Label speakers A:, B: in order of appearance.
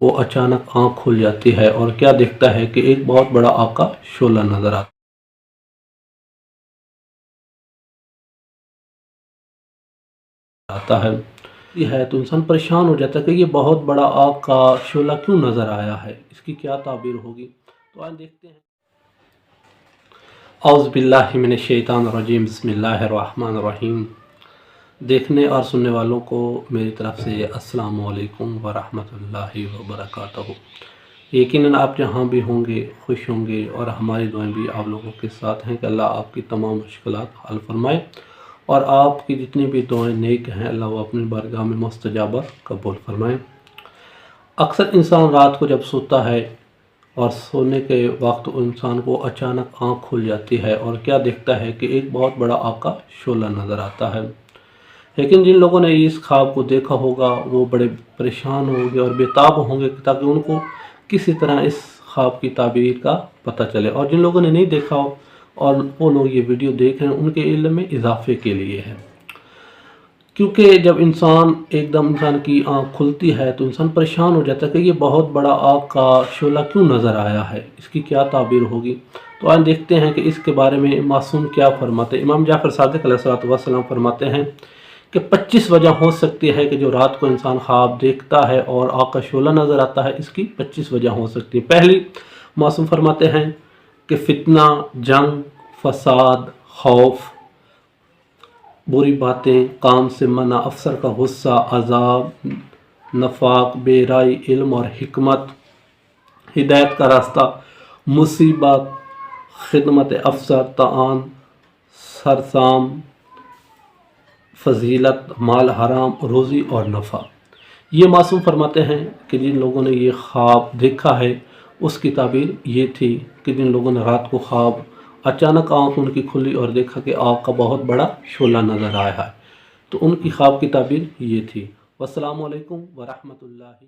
A: वो अचानक आँख खुल जाती है और क्या दिखता है कि एक बहुत बड़ा आग का शोला नज़र आता है। ये है तो इंसान परेशान हो जाता है कि ये बहुत बड़ा आग का शोला क्यों नज़र आया है, इसकी क्या ताबीर होगी। तो आज देखते हैं। औज़ बिल्लाहि मिनश शैतानिर रजीम, बिस्मिल्लाहिर रहमानिर रहीम। देखने और सुनने वालों को मेरी तरफ से अस्सलामु अलैकुम व रहमतुल्लाहि व बरकातहू। यकीनन आप जहाँ भी होंगे खुश होंगे और हमारी दुआएं भी आप लोगों के साथ हैं कि अल्लाह आपकी तमाम मुश्किलात हल फरमाए और आपकी जितनी भी दुआएं नेक हैं अल्लाह वो अपनी बारगाह में मुस्तजाबा कबूल फरमाए। अक्सर इंसान रात को जब सोता है और सोने के वक्त इंसान को अचानक आँख खुल जाती है और क्या दिखता है कि एक बहुत बड़ा आग का शोला नज़र आता है। लेकिन जिन लोगों ने इस ख्वाब को देखा होगा वो बड़े परेशान होंगे और बेताब होंगे ताकि उनको किसी तरह इस ख्वाब की ताबीर का पता चले, और जिन लोगों ने नहीं देखा हो और वो लोग ये वीडियो देख रहे हैं उनके इल्म में इजाफे के लिए है। क्योंकि जब इंसान की आँख खुलती है तो इंसान परेशान हो जाता है कि ये बहुत बड़ा आग का शोला क्यों नज़र आया है, इसकी क्या ताबीर होगी। तो आज देखते हैं कि इसके बारे में मासूम क्या फरमाते हैं। इमाम जाफ़र सादिक़ अलैहिस्सलाम फरमाते हैं कि 25 वजह हो सकती है कि जो रात को इंसान ख्वाब देखता है और आग का शोला नज़र आता है, इसकी 25 वजह हो सकती है। पहली, मासूम फरमाते हैं कि फितना, जंग, फसाद, खौफ, बुरी बातें, काम से मना, अफसर का गुस्सा, अजाब, नफाक, बेराई, इल्म और हिकमत, हिदायत का रास्ता, मुसीबत, खिदमत अफसर, तान, सरसाम, फजीलत, माल हराम, रोज़ी और नफ़ा। ये मासूम फरमाते हैं कि जिन लोगों ने ये ख्वाब देखा है उसकी ताबीर ये थी कि जिन लोगों ने रात को ख्वाब अचानक आँख उनकी खुली और देखा कि आग का बहुत बड़ा शोला नज़र आया है, तो उनकी ख्वाब की ताबीर ये थी। वस्सलामु अलैकुम व रहमतुल्लाहि।